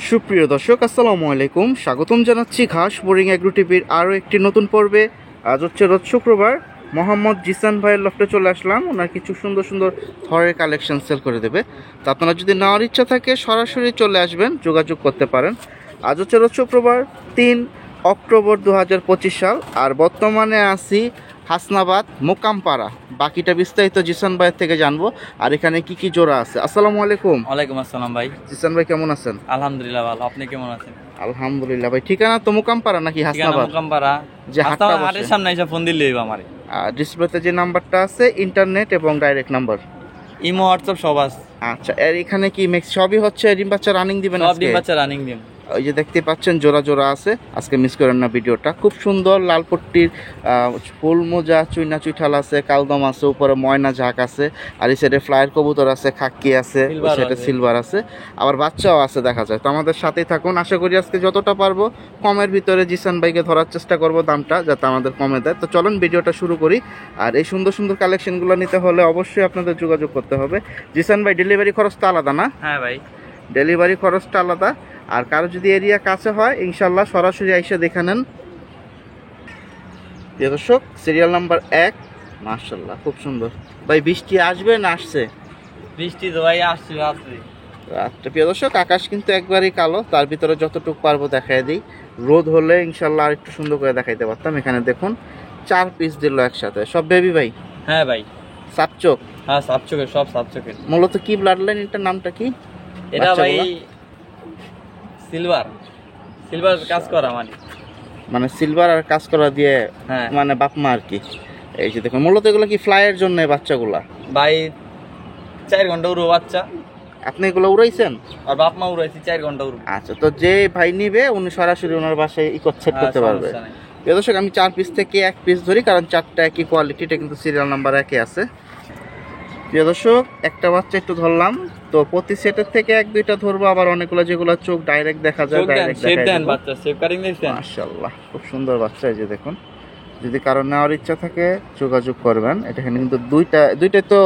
সুপ্রিয় দর্শক আসসালামু আলাইকুম, স্বাগতম জানাচ্ছি ঘাস বোরিং এগ্রো টিভির আরও একটি নতুন পর্বে। আজ হচ্ছে রোজ শুক্রবার। মোহাম্মদ জিসান ভাইয়ের লফটে চলে আসলাম। ওনার কিছু সুন্দর সুন্দর থরের কালেকশন সেল করে দেবে। তো আপনারা যদি নেওয়ার ইচ্ছা থাকে সরাসরি চলে আসবেন, যোগাযোগ করতে পারেন। আজ হচ্ছে রোজ শুক্রবার 3 অক্টোবর 2025 সাল। আর বর্তমানে আছি হাসনাবাদ মোকামপাড়া। বাকিটা বিস্তারিত জিসান ভাইয়ের থেকে জানবো। আর এখানে কি কি জোড়া আছে। আসসালামু আলাইকুম। ওয়ালাইকুম আসসালাম ভাই। জিসান ভাই কেমন আছেন? আলহামদুলিল্লাহ ভালো, আপনি কেমন আছেন? আলহামদুলিল্লাহ ভাই। ঠিকানা তো মোকামপাড়া নাকি হাসনাবাদ? মোকামপাড়া, যে হাটটা বসে। হাটের সামনে এসে ফোন দিলেই হইব আমারে। ডিসপ্লেতে যে নাম্বারটা আছে ইন্টারনেট এবং ডাইরেক্ট নাম্বার, ইমো হোয়াটসঅ্যাপ সব আছে। আচ্ছা, এর এখানে কি মিক্স সবই হচ্ছে? ডিম বাচ্চা রানিং দিবেন সব আজকে? ডিম বাচ্চা রানিং দিন। ওই যে দেখতে পাচ্ছেন জোড়া জোড়া আছে, আজকে মিস করেন না ভিডিওটা। খুব সুন্দর লাল পট্টির ফুল মোজা, চুইনা চুইঠাল আছে, কালদম আছে, উপরে ময়না ঝাঁক আছে, আর এই সাইডে ফ্লায়ার কবুতর আছে, খাক্কি আছে, ওই সাইডে সিলভার আছে, আবার বাচ্চাও আছে দেখা যায়। তো আমাদের সাথেই থাকুন। আশা করি আজকে যতটা পারবো কমের ভিতরে জিসান ভাইকে ধরার চেষ্টা করব, দামটা যাতে আমাদের কমে দেয়। তো চলুন ভিডিওটা শুরু করি। আর এই সুন্দর সুন্দর কালেকশনগুলো নিতে হলে অবশ্যই আপনাদের যোগাযোগ করতে হবে। জিসান ভাই, ডেলিভারি খরচটা আলাদা না? হ্যাঁ ভাই, ডেলিভারি খরচটা আলাদা। আর কারো যদি এরিয়া কাছে হয় ইনশাল্লাহ সরাসরি আইসা দেখে নেন। প্রিয় দর্শক, সিরিয়াল নাম্বার 1, মাশাআল্লাহ খুব সুন্দর। ভাই বৃষ্টি আসবে না আসছে? বৃষ্টি তো ভাই আসছে রাত্রে। রাতটা প্রিয় দর্শক, আকাশ কিন্তু একবারই কালো, তার ভিতরে যতটুকু পারবো দেখাই দিই। রোদ হলে ইনশাল্লাহ আর একটু সুন্দর করে দেখাইতে পারতাম। এখানে দেখুন 4 পিস দিল একসাথে, সব বেবি ভাই? হ্যাঁ ভাই, সাপচোক? হ্যাঁ সাপচোকের, সব সাপচোকের। মূলত কি ব্লাড লাইন, এটার নামটা কি? এটা ভাই সিলভার, সিলভার কাজ করা মানে সিলভার আর কাজ করা দিয়ে, হ্যাঁ মানে বাপমা আর কি। এই যে দেখুন, মূলত এগুলো কি ফ্লাইয়ের জন্য বাচ্চাগুলা? ভাই 4 ঘন্টা উড়ো বাচ্চা। আপনি এগুলো উড়াইছেন? আর বাপ মা উড়াইছি 4 ঘন্টা উড়ো। আচ্ছা, তো যে ভাই নিবে উনি সরাসরি ওনার বাসায় সেট করতে পারবে। প্রিয় দর্শক, আমি 4 পিস থেকে 1 পিস ধরি, কারণ 4টা একই কোয়ালিটি, এটা কিন্তু সিরিয়াল নাম্বার 1-এ আছে। প্রিয় দর্শক, একটা বাচ্চা একটু ধরলাম, তো প্রতি সেটের থেকে 1-2টা ধরবো, আবার অনেকগুলো যেগুলো চোখ ডাইরেক্ট দেখা যায় ডাইরেক্ট দেখাই বাচ্চা সেভ কাটিং দেখছেন? মাশাআল্লাহ খুব সুন্দর বাচ্চা। এই যে দেখুন, যদি কারো নেওয়ার ইচ্ছা থাকে যোগাযোগ করবেন। এটা এখানে কিন্তু দুইটাই তো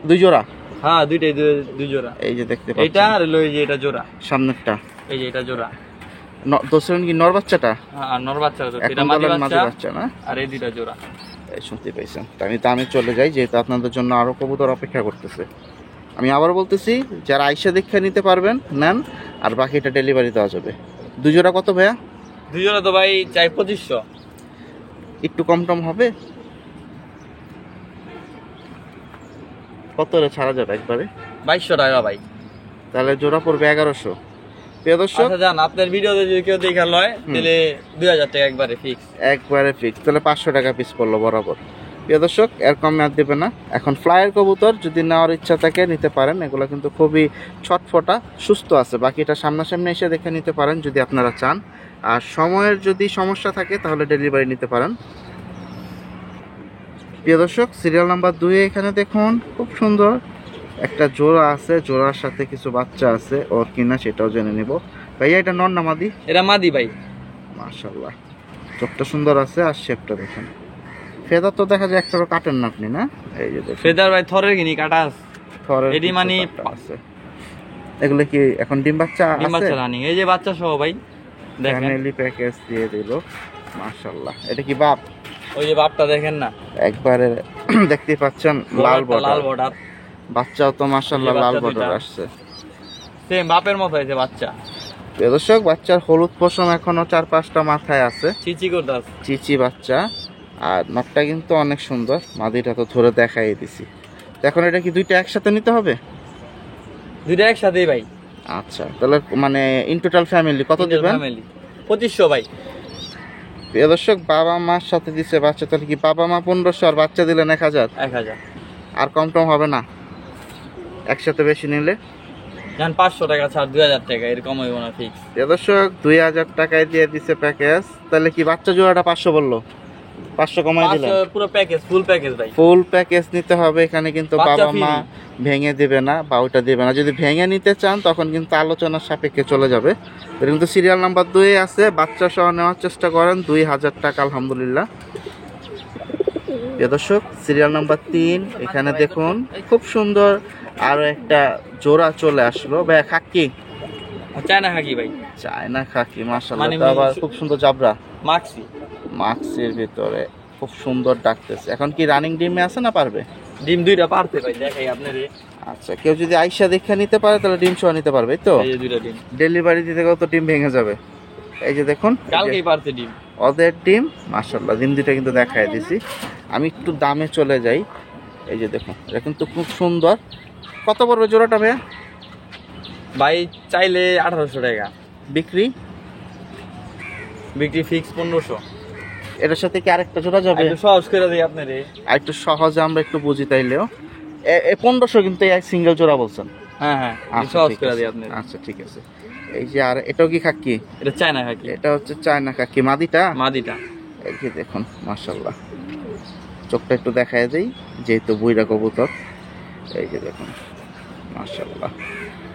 2 জোড়া। হ্যাঁ দুইটাই, দুই জোড়া। এই যে দেখতে পাচ্ছেন, এটা আর এই যে এটা জোড়া, সামনেরটা। এই যে এটা জোড়া। দোসরেন কি নর বাচ্চাটা? হ্যাঁ আর নর বাচ্চা, এটা মাদি বাচ্চা না? আর এই দুইটা জোড়া। এই শুনতে পাইছেন। তো আমি দামে চলে যাই, যেহেতু আপনাদের জন্য আরো কবুতর অপেক্ষা করতেছে। আমি আবার বলতেছি, যারা আইসা দেখে নিতে পারবেন নেন, আর বাকিটা ডেলিভারি দেওয়া যাবে। 2 জোড়া কত ভাইয়া? 2 জোড়া তো ভাই চাই 2500। একটু কম টম হবে? কত রে ছাড়া যাবে একবারে? 2200 টাকা ভাই। তাহলে জোড়া পড়বে 1100। প্রিয় দর্শক, আচ্ছা জান, আপনার ভিডিওতে যদি কেউ দেখা লয় তাহলে 2000 টাকা একবারে ফিক্স। একবারে ফিক্স, তাহলে 500 টাকা পিস পড়লো বরাবর। প্রিয় দর্শক, এর কমে আর দেবে না। এখন ফ্লায়ার কবুতর যদি নেওয়ার ইচ্ছা থাকে নিতে পারেন। এগুলো কিন্তু খুবই ছটফটা, সুস্থ আছে। বাকিটা সামনাসামনি এসে দেখে নিতে পারেন যদি আপনারা চান। আর সময়ের যদি সমস্যা থাকে তাহলে ডেলিভারি নিতে পারেন। প্রিয় দর্শক, সিরিয়াল নাম্বার 2 এখানে দেখুন খুব সুন্দর একটা জোড়া আছে, জোড়ার সাথে কিছু বাচ্চা আছে, ওর কিনা সেটাও জেনে নিব। ভাইয়া এটা নর না মাদি? এটা মাদি ভাই। মাশাআল্লাহ, চোখটা সুন্দর আছে, আর শেপটা দেখেন। ফেদার তো দেখা যায় একটারও কাটেন না আপনি, না? এই যে দেখুন ফেদার ভাই থরের কিনি কাটা আছে। থরের এডি মানে আছে। এগুলো কি এখন ডিম বাচ্চা আছে? ডিম বাচ্চা রানিং, এই যে বাচ্চা সহ ভাই দেখেন। ফ্যামিলি প্যাকেজ দিয়ে দিল, মাশাআল্লাহ। এটা কি বাপ? ওই যে বাপটা দেখেন না একবারে দেখতে পাচ্ছেন লাল বর্ডার। বাচ্চাও তো মাশাআল্লাহ লাল বর্ডার আসছে, সেম বাপের মতো হয়েছে বাচ্চা। দর্শক, বাচ্চার হলুদ পশম এখনো 4-5টা মাথায় আছে, চিচি করতে আছে, চিচি বাচ্চা। আর নটটা কিন্তু অনেক সুন্দর, মাদিটা তো ধরে দেখাই দিছি। এখন এটা কি 2টা একসাথে নিতে হবে? 2টা একসাথেই ভাই। আচ্ছা, তাহলে মানে ইন টোটাল ফ্যামিলি কত দিবেন? 2500 ভাই। প্রিয় দর্শক, বাবা মার সাথে দিছে বাচ্চা, তাহলে কি বাবা মা 1500 আর বাচ্চা দিলেন 1000? 1000 আর কম টম হবে না একসাথে বেশি নিলে? জান 500 টাকা ছাড়, 2000 টাকা, এরকম হইব না ফিক্স। প্রিয় দর্শক, 2000 টাকায় দিয়ে দিছে প্যাকেজ। তাহলে কি বাচ্চা জোড়াটা 500 বললো, 500 কমাই দিলেন? পুরো প্যাকেজ, ফুল প্যাকেজ ভাই। ফুল প্যাকেজ নিতে হবে। এখানে কিন্তু বাবা মা ভেঙে দেবে না বা ওটা দেবে না। যদি ভেঙে নিতে চান তখন কিন্তু আলোচনার সাপেক্ষে চলে যাবে। এটা কিন্তু সিরিয়াল নাম্বার 2 আছে, বাচ্চা সহ নেওয়ার চেষ্টা করেন, 2000 টাকা আলহামদুলিল্লাহ। প্রিয় দর্শক, সিরিয়াল নাম্বার 3 এখানে দেখুন খুব সুন্দর আরো একটা জোড়া চলে আসলো। ভাই খাক্কি? চায়না খাকি ভাই, চায়না খাকি মাশাআল্লাহ, মানে তো আবার খুব সুন্দর জাবরা, মাক্সি। মাক্সের ভিতরে খুব সুন্দর ডাকতেছে। এখন কি রানিং ডিমে আছে না পারবে? ডিম দুইটা পারতে ভাই, দেখাই আপনারে। আচ্ছা, কেউ যদি আইসা দেখে নিতে পারে তাহলে ডিম সহ নিতে পারবে, এই তো? এই যে দুইটা ডিম ডেলিভারি দিতে গেলেও তো ডিম ভেঙে যাবে। এই যে দেখুন, এই যে কালকেই পারতে ডিম। ওদের ডিম মাশাআল্লাহ, ডিম দুইটা কিন্তু দেখায় দিছি। আমি একটু দামে চলে যাই। এই যে দেখুন, এটা কিন্তু খুব সুন্দর। কত পড়বে জোড়াটা ভাইয়া? ভাই চাইলে 1800 টাকা, বিক্রি? বিক্রি ফিক্স 1500। এটার সাথে কি আরেকটা জোড়া যাবে? একটু সহজ করে দিই আপনারে। আর একটু সহজে আমরা একটু বুঝি তাইলেও। 1500 কিন্তু এই সিঙ্গেল জোড়া বলছেন? হ্যাঁ হ্যাঁ, আচ্ছা, সহজ ঠিক করে আছে। দিই আপনারে। আচ্ছা ঠিক আছে। এই যে আর এটাও কি খাকি? এটা চায়না খাকি, এটা হচ্ছে চায়না খাকি মাদিটা। মাদিটা। এই যে দেখুন মাশাআল্লাহ, চোখটা একটু দেখায় দেই যেহেতু বুইরা কবুতর। এই যে দেখুন মাশাআল্লাহ।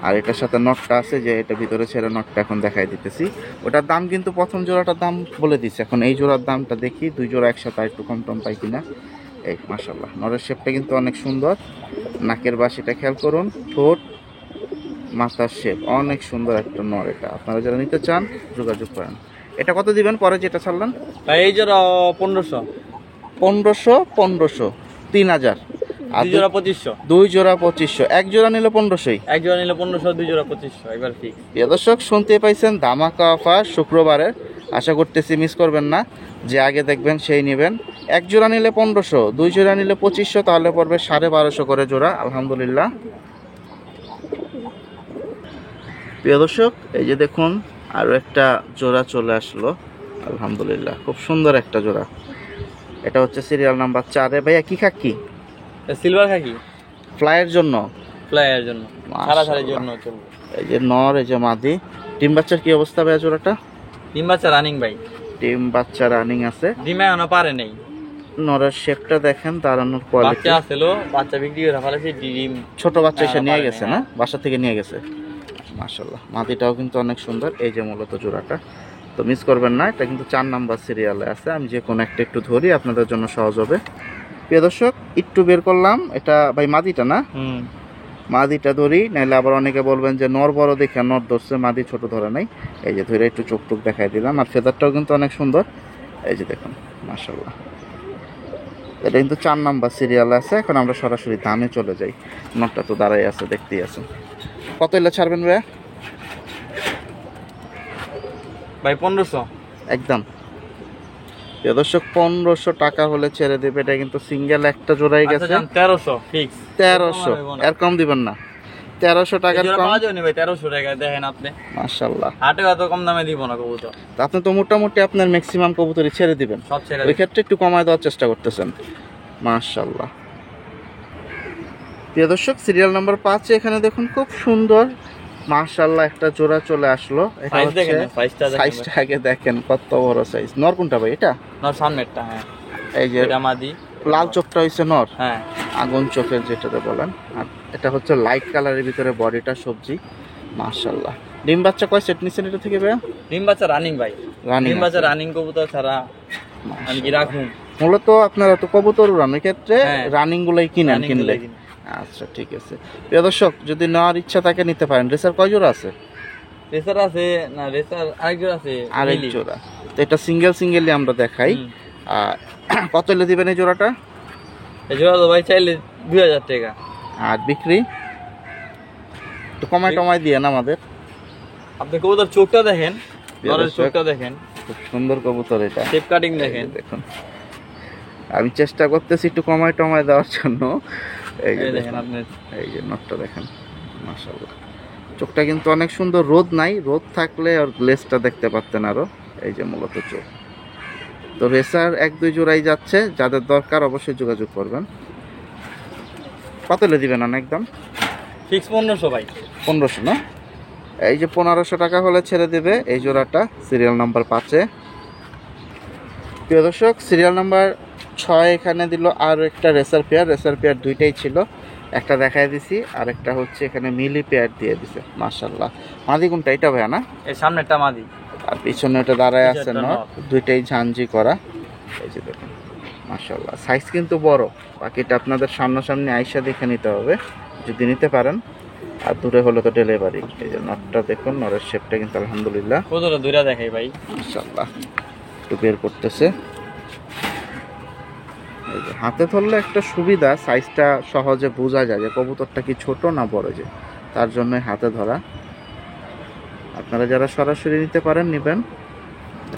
আর এটার সাথে নটটা আছে, যে এটা ভিতরে ছেড়ে নটটা এখন দেখাই দিতেছি। ওটার দাম কিন্তু প্রথম জোড়াটার দাম বলে দিচ্ছে, এখন এই জোড়ার দামটা দেখি, দুই জোড়া একসাথে একটু কম টম পাই কিনা। এই মাশাআল্লাহ, নরের শেপটা কিন্তু অনেক সুন্দর। নাকের বাসিটা খেয়াল করুন, ঠোঁট, মাথার শেপ অনেক সুন্দর একটা নর। এটা আপনারা যারা নিতে চান যোগাযোগ করেন। এটা কত দিবেন পরে যেটা ছাড়লেন? ভাই এই জোড়া 1500, 1500, 1500, 3000। আর দুই জোড়া 2500। দুই জোড়া 2500, এক জোড়া নিলে 1500। এক জোড়া নিলে 1500, দুই জোড়া 2500, একবার ফিক্স। প্রিয় দর্শক, শুনতে পাইছেন ধামাকা অফার শুক্রবারের। আশা করতেছি মিস করবেন না, যে আগে দেখবেন সেই নেবেন। এক জোড়া নিলে 1500, দুই জোড়া নিলে 2500, তাহলে পড়বে 1250 করে জোড়া। আলহামদুলিল্লাহ। প্রিয় দর্শক, এই যে দেখুন আরও একটা জোড়া চলে আসলো। আলহামদুলিল্লাহ, খুব সুন্দর একটা জোড়া। এটা হচ্ছে সিরিয়াল নাম্বার 4-এ। ভাইয়া কি খাকি? সিলভার খাকি, ফ্লাইয়ের জন্য, ফ্লাইয়ের জন্য, সারা সারির জন্য চলবে। এই যে নর, এই যে মাদি। ডিম বাচ্চার কি অবস্থা ভাইয়া জোড়াটা? ডিম বাচ্চা রানিং ভাই, ডিম বাচ্চা রানিং আছে। ডিমে এখনো পারে নেই। নরের শেপটা দেখেন, দাঁড়ানোর কোয়ালিটি। বাচ্চা আসছিল, বাচ্চা বিক্রি করে ফেলেছি, ডিম ছোট বাচ্চা এসে নিয়ে পারেনি, গেছে না? বাসা থেকে নিয়ে গেছে। মাশাআল্লাহ, মাদিটাও কিন্তু অনেক সুন্দর। এই যে মূলত জোড়াটা, তো মিস করবেন না। এটা কিন্তু 4 নাম্বার সিরিয়ালে আছে। আমি যে কোনো একটা একটু ধরি, আপনাদের জন্য সহজ হবে। প্রিয় দর্শক, একটু বের করলাম। এটা ভাই মাদিটা না? মাদিটা ধরি, নাহলে আবার অনেকে বলবেন যে নর বড় দেখে নর ধরছে, মাদি ছোট ধরে নাই। এই যে ধরে একটু চোখ টুক দেখাই দিলাম। আর ফেদারটাও কিন্তু অনেক সুন্দর। এই যে দেখুন মাশাআল্লাহ, এটা কিন্তু 4 নাম্বার সিরিয়ালে আছে। এখন আমরা সরাসরি দামে চলে যাই। নটটা তো দাঁড়াই আছে, দেখতেই আছেন। কত এলে ছাড়বেন ভাইয়া? ভাই 1500 একদম। প্রিয় দর্শক, 1500 টাকা হলে ছেড়ে দেবে। এটা কিন্তু সিঙ্গেল একটা জোড়াই গেছে। 1300 ফিক্স। 1300, এর কম দিবেন না? 1300 টাকার কম? পাওয়া যাবে ভাই 1300 টাকা, দেখেন আপনি। মাশাআল্লাহ, হাটে এত কম দামে দিব না কবুতর। তো আপনি তো মোটামুটি আপনার ম্যাক্সিমাম কবুতরই ছেড়ে দিবেন, সব ছেড়ে ওই ক্ষেত্রে একটু কমায় দেওয়ার চেষ্টা করতেছেন। মাশাআল্লাহ। প্রিয় দর্শক, সিরিয়াল নাম্বার 5-এ এখানে দেখুন খুব সুন্দর মাশাআল্লাহ একটা জোড়া চলে আসলো। এটা সাইজ হচ্ছে দেখেন, সাইজটা দেখেন, সাইজটা আগে দেখেন কত বড় সাইজ। নর কোনটা ভাই এটা? না সামনেরটা, হ্যাঁ এই যে এটা মাদি, লাল চোখটা হইছে নর, হ্যাঁ আগুন চোখের যেটাতে বলেন। আর এটা হচ্ছে লাইট কালারের ভিতরে বডিটা সবজি। মাশাআল্লাহ। ডিম বাচ্চা কয় সেট নিছেন এটা থেকে ভাইয়া? ডিম বাচ্চা রানিং ভাই, রানিং ডিম বাচ্চা রানিং কবুতর ছাড়া আমি কি রাখুন? মূলত আপনারা তো কবুতর উড়ানোর ক্ষেত্রে হ্যাঁ। রানিং গুলাই কিনেন Running কিনলে। গুলাই কিনি। আচ্ছা ঠিক আছে। প্রিয় দর্শক, যদি নেওয়ার ইচ্ছা থাকে নিতে পারেন। রেসার কয় জোড়া আছে? রেসার আছে না, রেসার আরেকজন আছে, আরেক মিলি। জোড়া। তো এটা সিঙ্গেলি আমরা দেখাই। হুম। আর কত হলে দিবেন এই জোড়াটা? এই জোড়া তো ভাই চাইলে 2000 টাকা। আর বিক্রি তো কমায় টমায় দিয়ে না আমাদের। আপনি কবুতর চোখটা দেখেন, নরের দর্শক, চোখটা দেখেন, খুব সুন্দর কবুতর এটা। শেপ কাটিং এই যে দেখেন। দেখুন, আমি চেষ্টা করতেছি একটু কমায় টমায় দেওয়ার জন্য। এই যে এই দেখেন দেখেন, আপনি, এই যে নটটা দেখেন মাশাআল্লাহ। চোখটা কিন্তু অনেক সুন্দর। রোদ নাই, রোদ থাকলে আর গ্লেজটা দেখতে পারতেন আরো। এই যে মূলত চোখ। তো রেসার 1-2 জোড়াই যাচ্ছে, যাদের দরকার অবশ্যই যোগাযোগ করবেন। কত হলে দিবেন? একদম ফিক্স 1500 ভাই। 1500 না? এই যে 1500 টাকা হলে ছেড়ে দেবে এই জোড়াটা, সিরিয়াল নাম্বার 5-এ। প্রিয় দর্শক, সিরিয়াল নাম্বার 6 এখানে দিল আর একটা রেসার পেয়ার দুইটাই ছিল। একটা দেখাই দিছি, আর একটা হচ্ছে এখানে মিলি পেয়ার দিয়ে দিছে। মাশাআল্লাহ। মাদি কোনটা? এটা ভাইয়া না? এই সামনেরটা মাদি, আর পিছনে ওটা দাঁড়ায় আছে পিছনেরটা নর, দুইটাই ঝাঞ্জি করা। এই যে দেখুন মাশাআল্লাহ, সাইজ কিন্তু বড়। বাকিটা আপনাদের সামনাসামনি আইসা দেখে নিতে হবে যদি নিতে পারেন। আর দূরে হলে তো ডেলিভারি। এই যে নটটা দেখুন, নরের শেপটা কিন্তু আলহামদুলিল্লাহ কতটা দূরে দেখাই ভাই। ইনশাআল্লাহ একটু বের করতেছে। এই যে হাতে ধরলে একটা সুবিধা, সাইজটা সহজে বোঝা যায় যে কবুতরটা কি ছোট না বড়, যে তার জন্যই হাতে ধরা। আপনারা যারা সরাসরি নিতে পারেন নেবেন।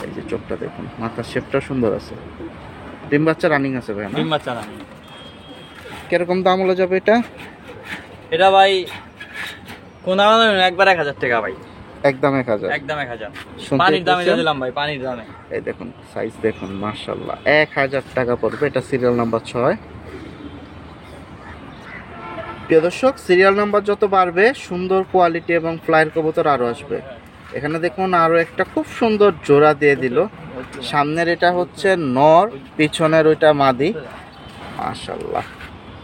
এই যে চোখটা দেখুন, মাথার শেপটা সুন্দর আছে। ডিম বাচ্চা রানিং আছে ভাই না? ডিম বাচ্চা না। কিরকম দাম হলো যাবে এটা? এটা ভাই কোন দামে একবার 1000 টাকা ভাই। একদম 1000। একদম 1000। শুনতেই পানির দামে পাচ্ছেন? দিলাম ভাই, পানির দামে। এই দেখুন সাইজ দেখুন, মাশাআল্লাহ 1000 টাকা পড়বে। এটা সিরিয়াল নাম্বার 6। প্রিয় দর্শক, সিরিয়াল নাম্বার যত বাড়বে সুন্দর কোয়ালিটি এবং ফ্লাইয়ের কবুতর আরো আসবে। এখানে দেখুন আরো একটা খুব সুন্দর জোড়া দিয়ে দিল। সামনের এটা হচ্ছে নর, পিছনের ওইটা মাদি। মাশাআল্লাহ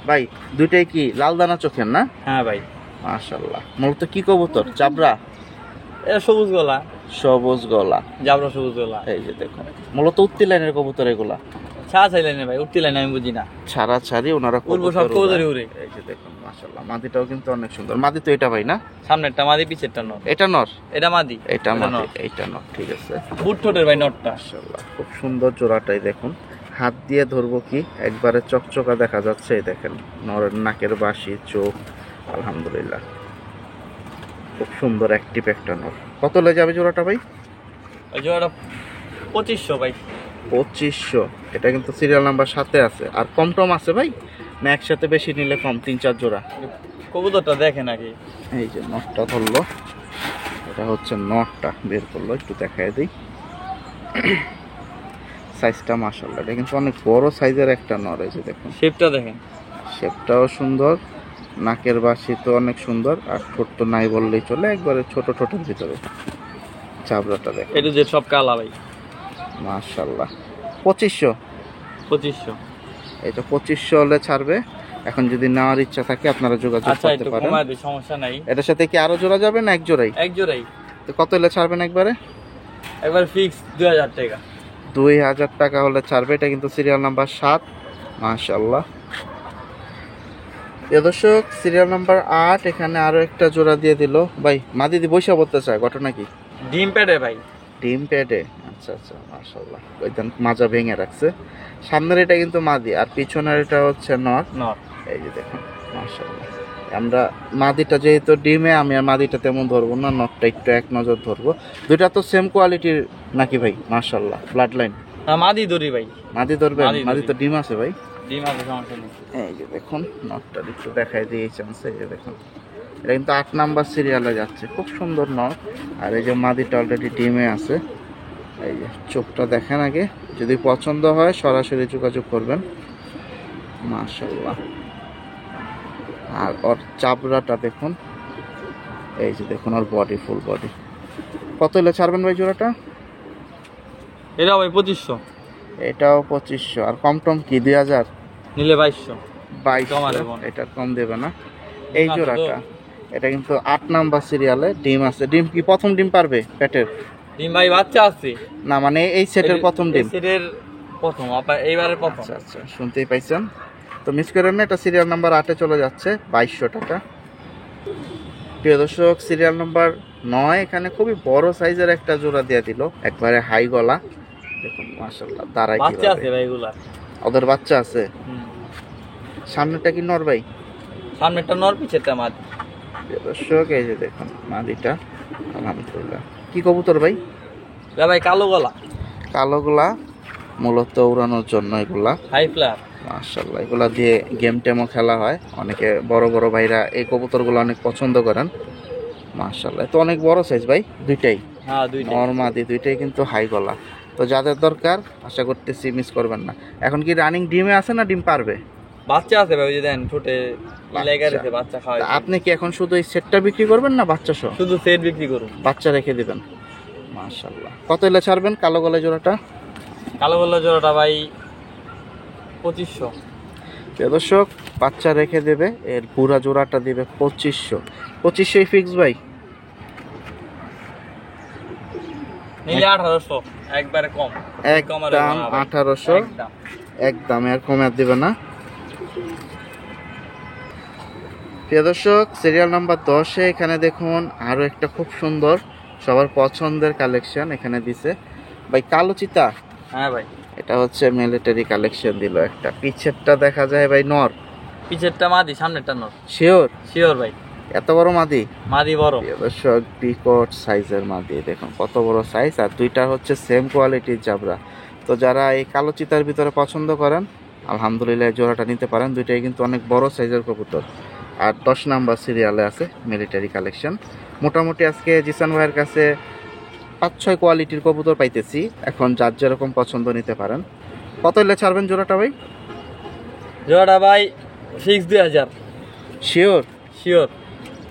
ভাই, দুইটাই কি লাল দানা চোখের না? হ্যাঁ ভাই। মাশাআল্লাহ। মূলত কি কবুতর? চাবড়া? এটা সবুজ গলা, সবুজ গলা। জাবরা সবুজ গলা। এই যে দেখুন, মূলত উত্তি লাইনের কবুতর এগুলা। ছাড়া চাইলেন ভাই, উঠতে লাইন আমি বুঝি না। ছাড়া ছাড়ি ওনারা উড়বো সব কবুতর কবুতরই উড়ায়। উড়ে। এই যে দেখুন মাশাআল্লাহ, মাদিটাও কিন্তু অনেক সুন্দর। মাদি তো এটা ভাই না? সামনেরটা মাদি, পিছেরটা নর। এটা নর, এটা মাদি, এটা মাদি, নর। এইটা নর। ঠিক আছে, বুট ঠোঁটের ভাই নরটা। মাশাআল্লাহ খুব সুন্দর জোড়াটাই দেখুন। হাত দিয়ে ধরবো কি একবারে চকচকা দেখা যাচ্ছে। এই দেখেন নরের নাকের বাঁশি, চোখ, আলহামদুলিল্লাহ খুব সুন্দর অ্যাক্টিভ একটা নর। কত লে যাবে জোড়াটা ভাই? ওই জোড়াটা 2500 ভাই। 2500। এটা কিন্তু সিরিয়াল নাম্বার 7-এ আছে। আর কম টম আছে ভাই না? একসাথে বেশি নিলে কম, 3-4 জোড়া। কবুতরটা দেখেন আগে। এই যে নটটা ধরলো, এটা হচ্ছে নটটা বের করলো, একটু দেখাই দিই। সাইজটা মাশাআল্লাহ, এটা কিন্তু অনেক বড় সাইজের একটা নর। এই যে দেখুন শেপটা দেখেন, শেপটাও সুন্দর, নাকের বাঁশি তো অনেক সুন্দর, আর ঠোঁট তো নাই বললেই চলে, একবারে ছোট ঠোঁটের ভিতরে। চাবড়াটা দেখেন, এটা যে সব কালা ভাই। মাশাআল্লাহ। 2500। 2500। এটা 2500 হলে ছাড়বে। এখন যদি নেওয়ার ইচ্ছা থাকে আপনারা যোগাযোগ আচ্ছা, করতে একটু পারেন। কমায় দিই, সমস্যা নাই। এটার সাথে কি আরো জোড়া যাবে না এক জোড়াই? এক জোড়াই। তো কত হলে ছাড়বেন একবারে? একবার ফিক্স 2000 টাকা। 2000 টাকা হলে ছাড়বে। এটা কিন্তু সিরিয়াল নাম্বার 7। মাশাআল্লাহ। প্রিয় দর্শক, সিরিয়াল নাম্বার 8 এখানে আরো একটা জোড়া দিয়ে দিল ভাই। মাদিদি বৈশা বলতে চায়, ঘটনা কি? ডিম প্যাডে ভাই। ডিম প্যাডে? আচ্ছা আচ্ছা, মাশাআল্লাহ ওইখান মাজা ভেঙে রাখছে। সামনের এটা কিন্তু মাদি, আর পিছনের এটা হচ্ছে নর। নর। এই যে দেখুন মাশাআল্লাহ। আমরা মাদিটা যেহেতু ডিমে, আমি আর মাদিটা তেমন ধরবো না, নটটা একটু এক নজর ধরবো। দুইটা তো সেম কোয়ালিটির নাকি ভাই? মাশাআল্লাহ, ব্লাড লাইন। না, মাদি দড়ি ভাই। মাদি ধরবেন? মাদি মাদি ধরি। তো ডিম আছে ভাই। ডিম আছে, সমস্যা নেই। এই যে দেখুন নটটা একটু দেখাই দিয়ে চান্সে। এই যে দেখুন, এটা কিন্তু 8 নাম্বার সিরিয়ালে যাচ্ছে, খুব সুন্দর নট। আর এই যে মাদিটা অলরেডি ডিমে আছে। এই যে চোখটা দেখেন আগে, যদি পছন্দ হয় সরাসরি যোগাযোগ করবেন। মাশাআল্লাহ। আর ওর চাবড়াটা দেখুন, এই যে দেখুন ওর বডি, ফুল বডি। কত হলে ছাড়বেন ভাই জোড়াটা? এটা ভাই 2500। এটাও 2500। আর কম টম কি 2000? নিলে 2200। 2200। এটা কম দেবে না। এই জোড়াটা, এটা কিন্তু 8 নাম্বার সিরিয়ালে ডিম আছে। ডিম কি প্রথম ডিম পারবে পেটের? ডিম ভাই বাচ্চা আছে না, মানে এই সেটের প্রথম ডিম? সেটের প্রথম, আপনার এইবারের প্রথম। আচ্ছা আচ্ছা, শুনতেই পাইছেন তো, মিস করেন না। এটা সিরিয়াল নাম্বার 8-এ চলে যাচ্ছে, 2200 টাকা। প্রিয় দর্শক, সিরিয়াল নাম্বার 9 এখানে খুবই বড় সাইজের একটা জোড়া দিয়ে দিল, একবারে হাই গলা। দেখুন মাশাআল্লাহ, দাঁড়ায় বাচ্চা আছে কিভাবে। ভাই এগুলা। ওদের বাচ্চা আছে? সামনেটা কি নর ভাই? সামনেরটা নর, পিছেরটা মাদি। প্রিয় দর্শক, এই যে দেখুন মাদিটা, আলহামদুলিল্লাহ। কি কবুতর ভাই? এটা ভাই কালো গলা। কালোগুলা মূলত উড়ানোর জন্য এগুলা। হাই ফ্লার। মাশাআল্লাহ, এগুলা দিয়ে গেম টেমও খেলা হয়। অনেকে বড় বড় ভাইরা এই কবুতরগুলো অনেক পছন্দ করেন। মাশাআল্লাহ, তো অনেক বড় সাইজ ভাই দুইটাই। হ্যাঁ, দুইটা। নর মাদি দুইটাই কিন্তু হাই গলা। তো যাদের দরকার আশা করতেছি মিস করবেন না। এখন কি রানিং ডিমে আছে না ডিম পারবে? বাচ্চা আছে ভাই, ওই যে দেন ঠোঁটে লেগে বাচ্চা। রয়েছে, বাচ্চা খাওয়াই। তা আপনি কি এখন শুধু এই সেটটা বিক্রি করবেন না বাচ্চা সহ? শুধু সেট বিক্রি করুন, বাচ্চা রেখে দিবেন। মাশাআল্লাহ, কত এলে ছাড়বেন কালো গলায় জোড়াটা? কালো গলা জোড়াটা ভাই 2500। প্রিয় দর্শক, বাচ্চা রেখে দেবে, এর পুরা জোড়াটা দিবে 2500। 2500 ফিক্স ভাই? নিলে 1800, একবারে কম। একদম 1800। একদম, এর কমে আর দিবে না। প্রিয় দর্শক, সিরিয়াল নাম্বার 10-এ এখানে দেখুন আরো একটা খুব সুন্দর সবার পছন্দের কালেকশন এখানে দিছে ভাই, কালো চিতা। হ্যাঁ ভাই, এটা হচ্ছে মিলিটারি কালেকশন দিল একটা। পিছেরটা দেখা যায় ভাই নর, পিছেরটা মাদি, সামনেরটা নর। শিওর? শিওর ভাই, এত বড় মাদি? মাদি বড়। প্রিয় দর্শক, বিকট সাইজের মাদি, দেখুন কত বড় সাইজ। আর দুইটা হচ্ছে সেম কোয়ালিটির জাবরা। তো যারা এই কালো চিতার ভিতরে পছন্দ করেন, আলহামদুলিল্লাহ এই জোড়াটা নিতে পারেন। দুইটাই কিন্তু অনেক বড় সাইজের কবুতর। আর 10 নাম্বার সিরিয়ালে আছে মিলিটারি কালেকশন। মোটামুটি আজকে জিসান ভাইয়ের কাছে 5-6 কোয়ালিটির কবুতর পাইতেছি। এখন যার যেরকম পছন্দ নিতে পারেন। কত হলে ছাড়বেন জোড়াটা ভাই? জোড়াটা ভাই ফিক্স 2000। শিওর? শিওর।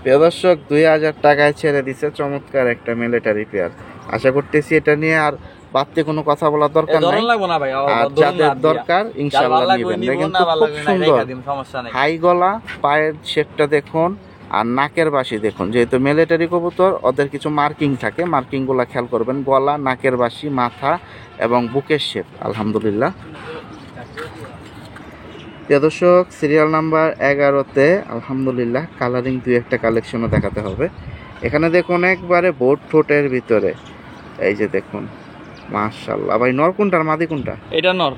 প্রিয় দর্শক, 2000 টাকায় ছেড়ে দিছে চমৎকার একটা মিলিটারি পেয়ার। আশা করতেছি এটা নিয়ে আর বাড়তি কোনো কথা বলার দরকার নাই। ধরন লাগবো না ভাই, আর যাদের দরকার ইনশাআল্লাহ নেবেন। দেখেন তো খুব সুন্দর সমস্যা নেই। হাই গলা, পায়ের শেপটা দেখুন, আর নাকের বাসি দেখুন। যেহেতু মিলিটারি কবুতর, ওদের কিছু মার্কিং থাকে, মার্কিংগুলো খেয়াল করবেন। গলা, নাকের বাসি, মাথা এবং বুকের শেপ আলহামদুলিল্লাহ। প্রিয় দর্শক, সিরিয়াল নাম্বার 11-তে আলহামদুলিল্লাহ কালারিং 2-একটা কালেকশনও দেখাতে হবে। এখানে দেখুন একবারে বোট ঠোঁটের ভিতরে, এই যে দেখুন মাশাআল্লাহ। ভাই নর কোনটা আর মাদি কোনটা? এটা নর।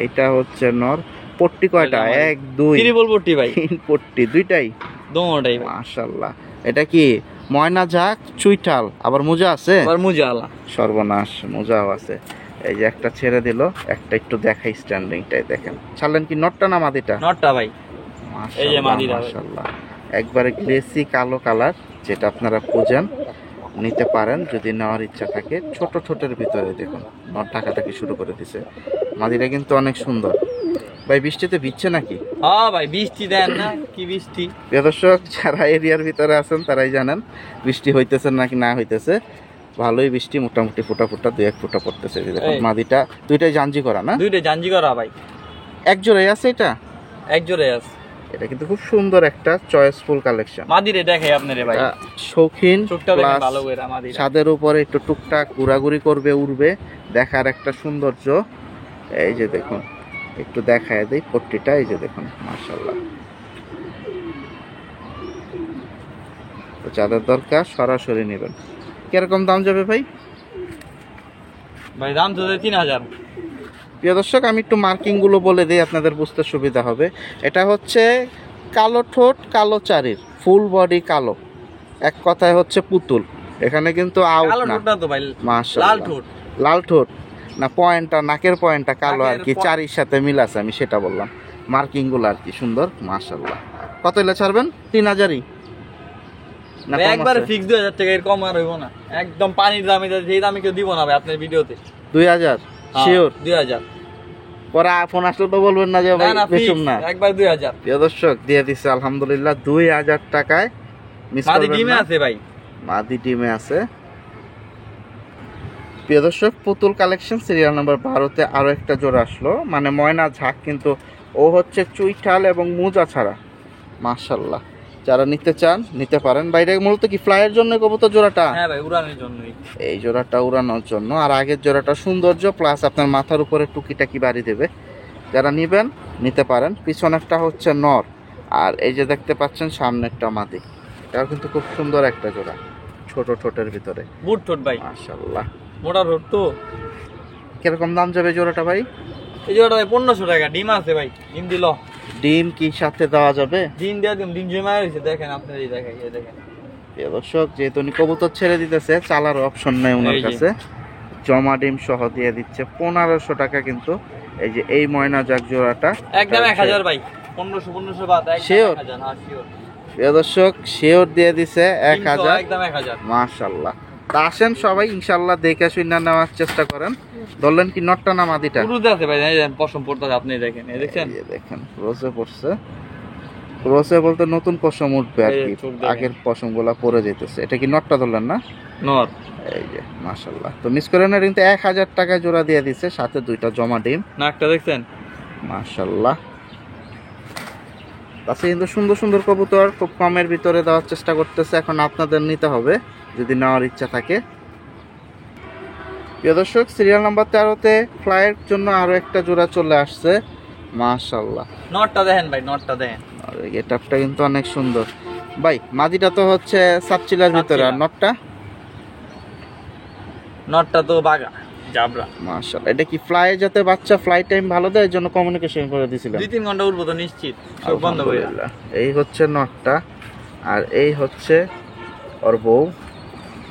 এইটা হচ্ছে নর। পট্টি কয়টা? 1 2 ত্রিপল পট্টি ভাই। 3 পট্টি, দুইটাই দুটোটাই ভাই। মাশাআল্লাহ। এটা কি ময়না ঝাঁক, চুইঠাল, আবার মোজা আছে? আবার মুজা আলা। সর্বনাশ, মোজাও আছে। এই যে একটা ছেড়ে দিল, একটা একটু দেখাই স্ট্যান্ডিংটাই দেখেন। ছাড়লেন কি নটটা না মাদিটা? নটটা ভাই। এই যে মাদিটা ভাই। মাশাআল্লাহ, একবারে গ্লেসি কালো কালার, যেটা আপনারা খুঁজেন নিতে পারেন যদি নেওয়ার ইচ্ছা থাকে। ছোট ছোটের ভিতরে দেখুন নট ঢাকাটাকে শুরু করে দিছে। মাদিটা কিন্তু অনেক সুন্দর। ভাই বৃষ্টিতে ভিজছে নাকি? হ্যাঁ ভাই, বৃষ্টি দেন না, কি বৃষ্টি। প্রিয় দর্শক, যারা এরিয়ার ভিতরে আছেন তারাই জানেন বৃষ্টি হইতেছে নাকি না হইতেছে। ভালোই বৃষ্টি, মোটামুটি ফোটা ফোটা 2-1 ফোঁটা পড়তেছে। এই যে দেখুন মাদিটা, দুইটাই জাঞ্জি করা না? দুইটাই জাঞ্জি করা ভাই। এক জোড়াই আছে এটা? এক জোড়াই আছে। এটা কিন্তু খুব সুন্দর একটা চয়েসফুল কালেকশন। মাদিরে দেখাই আপনারে ভাই। শৌখিন চোখটা দেখেন প্লাস ভালো করে মাদিরা। ছাদের উপরে একটু টুকটাক ঘোরাঘুরি করবে, উড়বে, দেখার একটা সৌন্দর্য। এই যে দেখুন, একটু দেখায় দেই পট্টিটা। এই যে দেখুন মাশাআল্লাহ। তো যাদের দরকার সরাসরি নেবেন। কিরকম দাম যাবে ভাই? ভাই দাম তো 3000। প্রিয় দর্শক, আমি একটু মার্কিং গুলো বলে দিই, আপনাদের বুঝতে সুবিধা হবে। এটা হচ্ছে কালো ঠোঁট, কালো চারির, ফুল বডি কালো, এক কথায় হচ্ছে পুতুল। এখানে কিন্তু আউট কালো না। ঠোঁট না তো ভাই, মাশাআল্লাহ, লাল ঠোঁট। লাল ঠোঁট না, পয়েন্টটা নাকের পয়েন্টটা কালো আর কি, নাকের চারির সাথে মিল আছে, আমি সেটা বললাম। মার্কিং গুলো আর কি সুন্দর মাশাআল্লাহ। কত হলে ছাড়বেন? 3000-ই না? ভাই একবারে ফিক্স 2000 টাকা, এর কম আর হইব না। একদম পানির দামে, যেই দামে কেউ দিব না ভাই আপনার ভিডিওতে। 2000 শিওর? 2000। পরে ফোন আসলে তো বলবেন না যে ভাই না বেচুম না। একবার 2000। প্রিয় দর্শক, দিয়ে দিচ্ছে আলহামদুলিল্লাহ 2000 টাকায়। মিস মাদি করবেন ডিমে না। আছে ভাই। মাদি ডিমে আছে। প্রিয় দর্শক, পুতুল কালেকশন সিরিয়াল নাম্বার 12-তে আরো একটা জোড়া আসলো, মানে ময়না ঝাঁক, কিন্তু ও হচ্ছে চুইঠাল এবং মুজা ছাড়া। মাশাআল্লাহ, যারা নিতে চান নিতে পারেন। বাইরে মূলত কি ফ্লাইয়ের জন্য কবুতর জোড়াটা? হ্যাঁ ভাই, উড়ানোর জন্যই। এই জোড়াটা উড়ানোর জন্য, আর আগের জোড়াটা সৌন্দর্য প্লাস আপনার মাথার উপরে টুকিটাকি বাড়ি দেবে। যারা নিবেন নিতে পারেন। পিছনেরটা হচ্ছে নর, আর এই যে দেখতে পাচ্ছেন সামনেরটা মাদি। এটাও কিন্তু খুব সুন্দর একটা জোড়া, ছোট ঠোঁটের ভিতরে। বুট ঠোঁট ভাই, মাশাআল্লাহ। মোটা ঠোঁট তো। কিরকম দাম যাবে জোড়াটা ভাই? এই জোড়াটা ভাই 1500 টাকা। ডিম আছে ভাই, ডিম দিল। ডিম কি সাথে দেওয়া যাবে? ডিম দেওয়া দিম, ডিম জমা হয়েছে দেখেন আপনার। এই দেখাই, এই দেখেন। প্রিয় দর্শক, যেহেতু উনি কবুতর ছেড়ে দিতেছে, চালার অপশন নেই ওনার এই যে। কাছে, জমা ডিম সহ দিয়ে দিচ্ছে 1500 টাকা। কিন্তু এই যে এই ময়না জাগ জোড়াটা একদম 1000 ভাই। 1500 বাদ, একদম Sure? 1000। হ্যাঁ শিওর। প্রিয় দর্শক, শিওর দিয়ে দিছে 1000। একদম 1000। মাশাআল্লাহ। তা আসেন সবাই ইনশাআল্লাহ দেখে শুনে নেওয়ার চেষ্টা করেন। ধরলেন কি নটটা না মাদিটা? উড়ুতে আছে ভাই, এই দেখেন পশম পড়তেছে, আপনি দেখেন। এই দেখছেন? এই যে দেখেন ক্রসে পড়ছে। ক্রসে বলতে নতুন পশম উঠবে আর এই কি, চোখ দেখেন। আগের পশমগুলা পড়ে যেতেছে। এটা কি নটটা ধরলেন না? নর। এই যে মাশাআল্লাহ। তো মিস করেন না, কিন্তু 1000 টাকা জোড়া দিয়ে দিছে, সাথে 2টা জমা ডিম। নাকটা দেখছেন? মাশাআল্লাহ। তাছাড়া কিন্তু সুন্দর সুন্দর কবুতর খুব কমের ভিতরে দেওয়ার চেষ্টা করতেছে। এখন আপনাদের নিতে হবে যদি নেওয়ার ইচ্ছা থাকে। প্রিয় দর্শক, সিরিয়াল নাম্বার 13-তে ফ্লাইয়ের জন্য আরো একটা জোড়া চলে আসছে। মাশাআল্লাহ, নটটা দেখেন ভাই, নটটা দেখেন। আর গেটআপটা কিন্তু অনেক সুন্দর। ভাই মাদিটা তো হচ্ছে সাবচিলার ভিতরে, আর নটটা নটটা তো বাগা জাবরা। মাশাআল্লাহ, এটা কি ফ্লাই যাতে বাচ্চা ফ্লাই টাইম ভালো দেয়, এর জন্য কমিউনিকেশন করে দিছিলেন? 2-3 ঘন্টা উঠবো তো নিশ্চিত, সব বন্ধ করে। আলহামদুলিল্লাহ। এই হচ্ছে নটটা, আর এই হচ্ছে ওর বউ।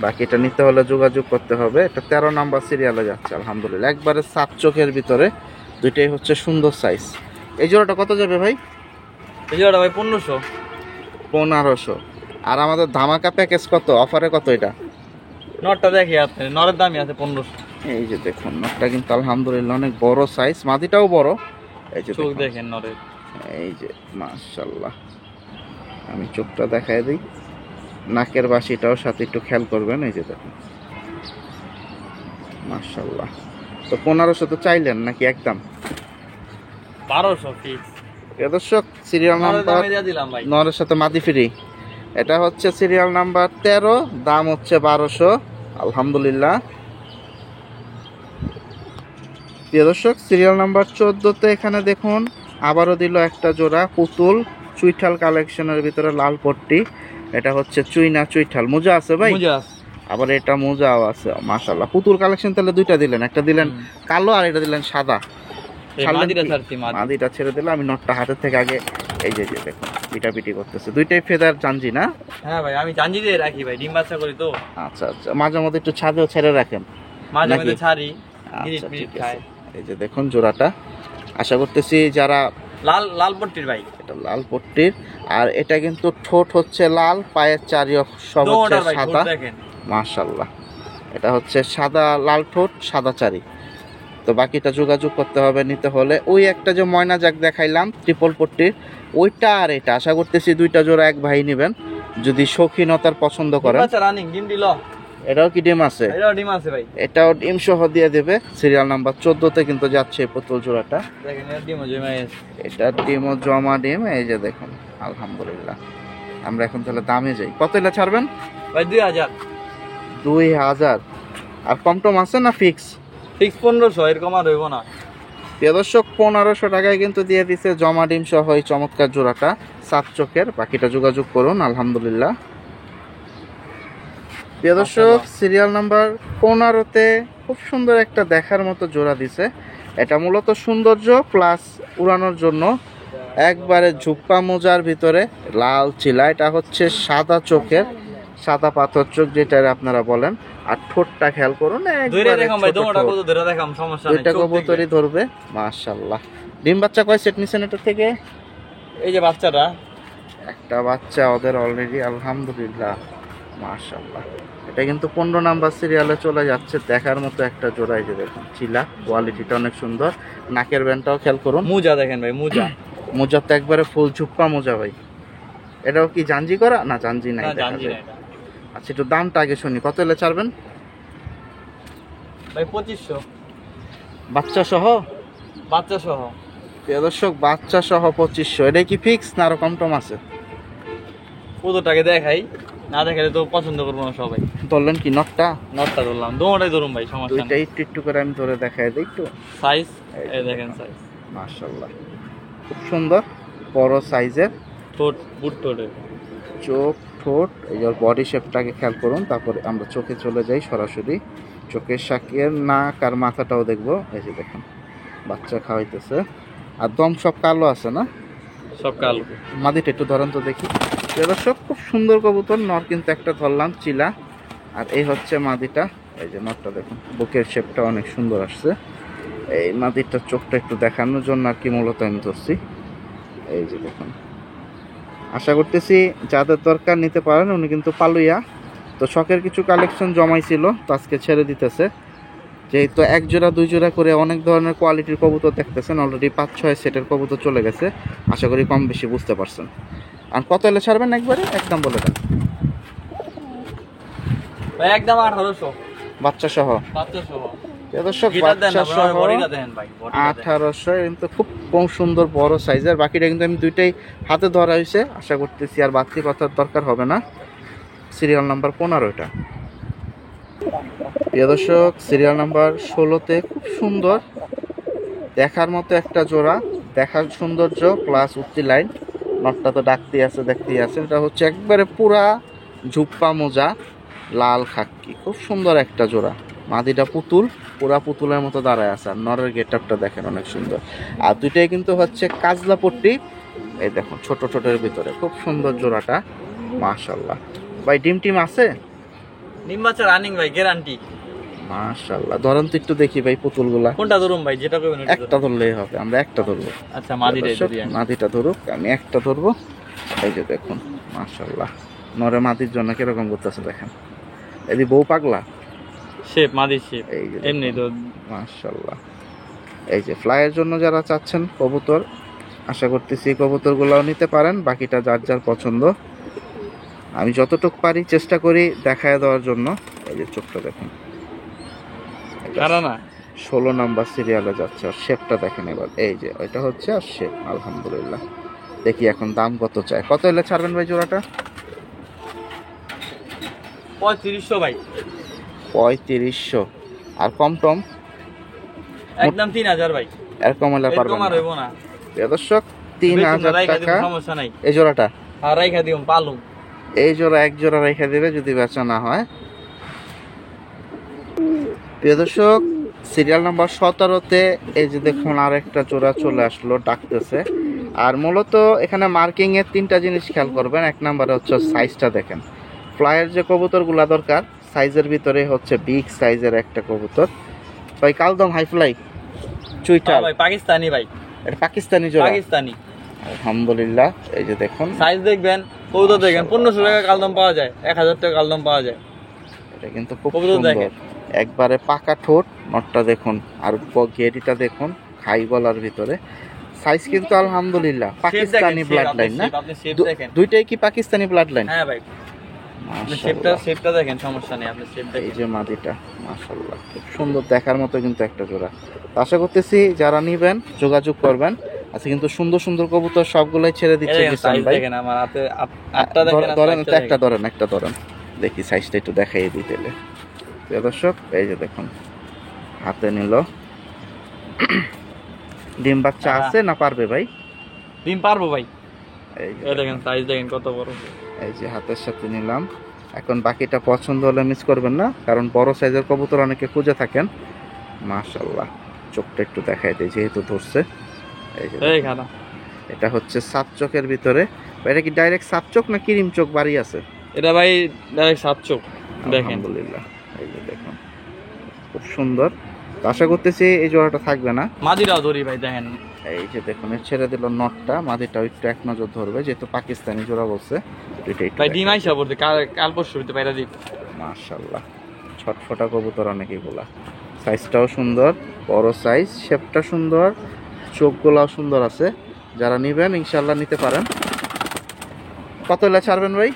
বাকিটা নিতে হলে যোগাযোগ করতে হবে। এটা 13 নাম্বার সিরিয়ালে যাচ্ছে। আলহামদুলিল্লাহ, একবারে সাত চোখের ভিতরে, দুইটাই হচ্ছে সুন্দর সাইজ। এই জোড়াটা কত যাবে ভাই? এই জোড়াটা ভাই 1500। 1500। আর আমাদের ধামাকা প্যাকেজ কত, অফারে কত এটা? নটটা দেখি আপনি, নরের দামই আছে 1500। এই যে দেখুন নটটা কিন্তু আলহামদুলিল্লাহ অনেক বড় সাইজ, মাদিটাও বড়। এই যে চোখ দেখুন, দেখেন নরের। এই যে মাশাআল্লাহ, আমি চোখটা দেখাই দিই, নাকের বাসিটাও সাথে একটু খেয়াল করবেন। এই যে দেখুন মাশাআল্লাহ। তো 1500 তো চাইলেন নাকি একদম? 1200 ফিক্স। দর্শক সিরিয়াল নরের নাম্বার দামে দিয়ে দিলাম ভাই। নরের সাথে মাদি ফ্রি। এটা হচ্ছে সিরিয়াল নাম্বার 13, দাম হচ্ছে 1200। আলহামদুলিল্লাহ। প্রিয় দর্শক, সিরিয়াল নাম্বার 14তে এখানে দেখুন আবারও দিল একটা জোড়া পুতুল চুইঠাল কালেকশনের ভিতরে লাল পট্টি। এটা হচ্ছে চুইনা চুইঠাল, মোজা আছে ভাই? মুজা আছে। আবার এটা মোজাও আছে। মাশাআল্লাহ, পুতুল কালেকশন তাহলে দুইটা দিলেন, একটা দিলেন কালো আর এটা দিলেন সাদা। এই ছাড়লেন মাদিটা কি? ছাড়ছি, মাদি। মাদিটা ছেড়ে দিলাম আমি, নটটা হাতের থেকে আগে। এই যে যে দেখুন পিটাপিটি করতেছে, দুইটাই ফেদার জাঞ্জি না? হ্যাঁ ভাই, আমি জাঞ্জি দিয়ে রাখি ভাই, ডিম বাচ্চা করি তো। আচ্ছা আচ্ছা, মাঝে মধ্যে একটু ছাদেও ছেড়ে রাখেন মাঝে নাকি? মাঝে ছাড়ি, আচ্ছা, গিরিট ঠিক পিরিট আছে। খায়। এই যে দেখুন জোড়াটা, আশা করতেছি যারা লাল লাল পট্টির ভাই। এটা লাল পট্টির, আর এটা কিন্তু ঠোঁট হচ্ছে লাল, পায়ের চারি সব হচ্ছে দোনোটার ভাই, সাদা। ঠোঁট দেখেন। মাশাআল্লাহ, এটা হচ্ছে সাদা লাল ঠোঁট সাদা চারি। তো বাকিটা যোগাযোগ করতে হবে নিতে হলে। ওই একটা যে ময়না জাক দেখাইলাম ট্রিপল পট্টির, ওইটা আর এটা আশা করতেছি দুইটা জোড়া এক ভাই নেবেন যদি শৌখিনতার পছন্দ ডিম করেন। বাচ্চা রানিং, ডিম দিল। এটাও কি ডিম আছে? এটাও ডিম আছে ভাই। এটাও ডিম সহ দিয়ে দেবে। সিরিয়াল নাম্বার 14তে কিন্তু যাচ্ছে এই পুতুল জোড়াটা। দেখেন এর ডিমও জমে গেছে। এটা ডিমও জমা ডিম। এই যে দেখুন আলহামদুলিল্লাহ। আমরা এখন তাহলে দামে যাই, কত এলে ছাড়বেন ভাই 2000। 2000। আর কম টম আছে না ফিক্স? ফিক্স 1500, এরকম আর হইব না। প্রিয় দর্শক 1500 টাকায় কিন্তু দিয়ে দিছে জমা ডিম সহ এই চমৎকার জোড়াটা সাত চোখের। বাকিটা যোগাযোগ করুন। আলহামদুলিল্লাহ। প্রিয় দর্শক সিরিয়াল নাম্বার 15তে খুব সুন্দর একটা দেখার মতো জোড়া দিছে। এটা মূলত সৌন্দর্য প্লাস উড়ানোর জন্য, একবারে ঝুপ্পা মোজার ভিতরে লাল চিলা। এটা হচ্ছে সাদা চোখের, সাদা পাথর চোখ যেটা আপনারা বলেন। আর ঠোঁটটা খেয়াল করুন, ধরে একবারে দেখাম ভাই, ছোট দোনোটা ঠোঁট। কত ধরে দেখাম, সমস্যা নাই। দুইটা চোখ দেখবেন। কবুতরই ধরবে। মাশাআল্লাহ। ডিম বাচ্চা কয় সেট নিছেন এটা থেকে? এই যে বাচ্চাটা, একটা বাচ্চা ওদের অলরেডি। আলহামদুলিল্লাহ, মাশাআল্লাহ। এটা কিন্তু 15 নাম্বার সিরিয়ালে চলে যাচ্ছে। দেখার মতো একটা জোড়া। এই যে দেখুন চিলা, কোয়ালিটিটা অনেক সুন্দর। নাকের ব্যান্ডটাও খেয়াল করুন। মুজা দেখেন ভাই, মুজা। মোজা তো একবারে ফুল ঝুপ্পা মোজা ভাই। এটাও কি জাঞ্জি করা? না জাঞ্জি নাই, না দেখা জানজি যায়। না এটা। আচ্ছা একটু দামটা আগে শুনি, কত এলে ছাড়বেন? ভাই 2500, বাচ্চা সহ? বাচ্চা সহ। প্রিয় দর্শক বাচ্চা সহ 2500। এটা কি ফিক্স না আরো কম টম আছে? কতটাকে দেখাই, না দেখালে তো পছন্দ করবো না সবাই। ধরলেন কি নটটা? নটটা ধরলাম, দোনোটাই ধরুন ভাই, সমস্যা দুইটা নেই। একটু একটু করে আমি ধরে দেখাই দিই একটু। সাইজ এই দেখেন, সাইজ মাশাআল্লাহ, খুব সুন্দর বড় সাইজের। ঠোঁট, বুট ঠোঁটের। চোখ ঠোঁট, এই যে বডি শেপটাকে খেয়াল করুন। তারপরে আমরা চোখে চলে যাই সরাসরি। চোখের শাকের নাক আর মাথাটাও দেখবো। এই যে দেখুন বাচ্চা খাওয়াইতেছে। আর দম সব কালো আছে না? সব কালো। মাদিটা একটু ধরেন তো দেখি। দর্শক খুব সুন্দর কবুতর। নর কিন্তু একটা ধরলাম চিলা, আর এই হচ্ছে মাদিটা। এই যে নরটা দেখুন, বুকের শেপটা অনেক সুন্দর আসছে। এই মাদিটার চোখটা একটু দেখানোর জন্য আর কি মূলত আমি ধরছি। এই যে দেখুন, আশা করতেছি যাদের দরকার নিতে পারেন। উনি কিন্তু পালুইয়া, তো শখের কিছু কালেকশন জমাইছিল, তো আজকে ছেড়ে দিতেছে। যেহেতু এক জোড়া দুই জোড়া করে অনেক ধরনের কোয়ালিটির কবুতর দেখতেছেন, অলরেডি 5-6 সেটের কবুতর চলে গেছে। আশা করি কম বেশি বুঝতে পারছেন। আর কত এলে ছাড়বেন একবারে একদম বলে দেন? ভাই একদম 1800, বাচ্চা সহ? বাচ্চা সহ। দর্শক গিটার দেন বাচ্চা না, সহ বডিটা দেখেন ভাই, বডিটা দেখেন। 1800। কিন্তু খুব কম সুন্দর বড় সাইজের। বাকিটা কিন্তু আমি দুইটাই হাতে ধরা হয়েছে। আশা করতেছি আর বাড়তি কথার দরকার হবে না। সিরিয়াল নাম্বার 15 এটা। প্রিয় দর্শক সিরিয়াল নাম্বার 16তে খুব সুন্দর দেখার মতো একটা জোড়া। দেখার সৌন্দর্য প্লাস উচ্চি লাইন। নটটা তো ডাকতেই আছে, দেখতেই আছে। এটা হচ্ছে একবারে পুরা ঝুপ্পা মোজা, লাল খাক্কি, খুব সুন্দর একটা জোড়া। মাদিটা পুতুল, পুরা পুতুলের মতো দাঁড়ায় আছে। আর নরের গেট আপটা দেখেন অনেক সুন্দর। আর দুইটাই কিন্তু হচ্ছে কাজলা পট্টি, এই দেখুন ছোট ছোটের ভিতরে, খুব সুন্দর জোড়াটা, মাশাল্লাহ। ভাই ডিম টিম আছে? ডিম বাচ্চা রানিং ভাই, গ্যারান্টি। মাশাল্লাহ, ধরেন তো একটু দেখি ভাই পুতুলগুলা। কোনটা ধরুন ভাই, যেটা করবেন ওটা একটা ধরলেই হবে, আমরা একটা ধরবো। ধরুন। আচ্ছা, মাদিটাই ধরি আমি। মাদিটা ধরুক, আমি একটা ধরবো। এই যে দেখুন মাশাল্লাহ, নরে মাদির জন্য কিরকম করতেছে দেখেন। এদি বউ পাগলা শেপ, মাদির শেপ এই যে এমনি তো। মাশাল্লাহ। এই যে ফ্লাইয়ের জন্য যারা চাচ্ছেন কবুতর, আশা করতেছি কবুতরগুলোও নিতে পারেন। বাকিটা যার যার পছন্দ। আমি যতটুকু পারি চেষ্টা করি দেখায় দেওয়ার জন্য। এই যে চোখটা দেখুন, কারা না 16 নাম্বার সিরিয়ালে যাচ্ছে। আর শেপটা দেখেন এবার, এই যে ওইটা হচ্ছে আর শেপ। আলহামদুলিল্লাহ। দেখি এখন দাম কত চায়, কত এলে ছাড়বেন ভাই জোড়াটা? 3500 ভাই, 3500। আর কম টম একদম 3000 ভাই। এরকম হলে পারবেন এরকম আর না? হইব না। প্রিয় দর্শক, 3000 টাকা সমস্যা নাই। এই জোড়াটা। আর রাইখা দিও পালুম। এই জোড়া এক জোড়া রেখে দেবে যদি বেচা না হয়। প্রিয় দর্শক, সিরিয়াল নাম্বার 17-তে এই যে দেখুন আর একটা জোড়া চলে আসলো, ডাকতেছে। আর মূলত এখানে মার্কিং এর 3টা জিনিস খেয়াল করবেন। এক নম্বরে হচ্ছে সাইজটা দেখেন। ফ্লাইয়ের যে কবুতরগুলা দরকার সাইজের ভিতরে হচ্ছে বিগ সাইজের একটা কবুতর। ভাই কালদম হাই ফ্লাই চুইটা ভাই পাকিস্তানি ভাই, এটা পাকিস্তানি জোড়া। পাকিস্তানি আলহামদুলিল্লাহ। এই যে দেখুন সাইজ দেখবেন, কবুতর দেখেন। 1500 টাকা কালদম পাওয়া যায়, 1000 টাকা কালদম পাওয়া যায়। এটা কিন্তু খুব কবুতর সুন্দর, দেখেন। একবারে পাকা ঠোঁট। নটটা দেখুন, আর গেরিটা দেখুন, খাই গলার ভিতরে। সাইজ কিন্তু আলহামদুলিল্লাহ পাকিস্তানি ব্লাড লাইন না? আপনি শেপ দেখেন। দুইটাই কি পাকিস্তানি ব্লাড লাইন? হ্যাঁ ভাই, আপনি শেপটা দেখেন, সমস্যা নেই, আপনি শেপ এই দেখেন। যে মাদিটা মাশাআল্লাহ, খুব সুন্দর দেখার মতো কিন্তু একটা জোড়া। তো আশা করতেছি যারা নিবেন যোগাযোগ করবেন। আচ্ছা, কিন্তু সুন্দর সুন্দর কবুতর সবগুলাই ছেড়ে দিচ্ছে জিসান সাইজ ভাই। দেখেন আমার হাতে, আটটা দেখেন। ধরেন তো, একটা ধরেন দেখি সাইজটা একটু দেখাই দিতে। প্রিয় দর্শক, এই যে দেখুন হাতে নিল। ডিম বাচ্চা আছে না পারবে ভাই? ডিম পারবো ভাই। এই যে এই দেখেন সাইজ দেখেন কত বড়। এই যে হাতের সাথে নিলাম। এখন বাকিটা পছন্দ হলে মিস করবেন না, কারণ বড় সাইজের কবুতর অনেকে খুঁজে থাকেন। মাশাআল্লাহ, চোখটা একটু দেখাই দিই যেহেতু ধরছে। এই যে এই খানা, এটা হচ্ছে সাত চোখের ভিতরে। এটা কি ডাইরেক্ট সাত চোখ না ক্রিম চোখ বাড়ি আছে? এটা ভাই ডাইরেক্ট 7 চোখ দেখেন। আলহামদুলিল্লাহ। এই যে দেখুন খুব সুন্দর। তো আশা করতেছি এই জোড়াটা থাকবে না। মাদিরাও ধরি ভাই, দেখেন। এই যে দেখুন ছেড়ে দিল নটটা, মাদিটাও একটু এক নজর ধরবে যেহেতু পাকিস্তানি জোড়া বলছে। ভাই ডিম আইসা পড়তে কাল পরশু হইতে পাইরা দিই। মাশাআল্লাহ, ছটফটা কবুতর অনেকগুলা। সাইজটাও সুন্দর, বড় সাইজ, শেপটা সুন্দর, চোখগুলাও সুন্দর আছে। যারা নিবেন ইনশাআল্লাহ নিতে পারেন। কত হলে ছাড়বেন ভাই?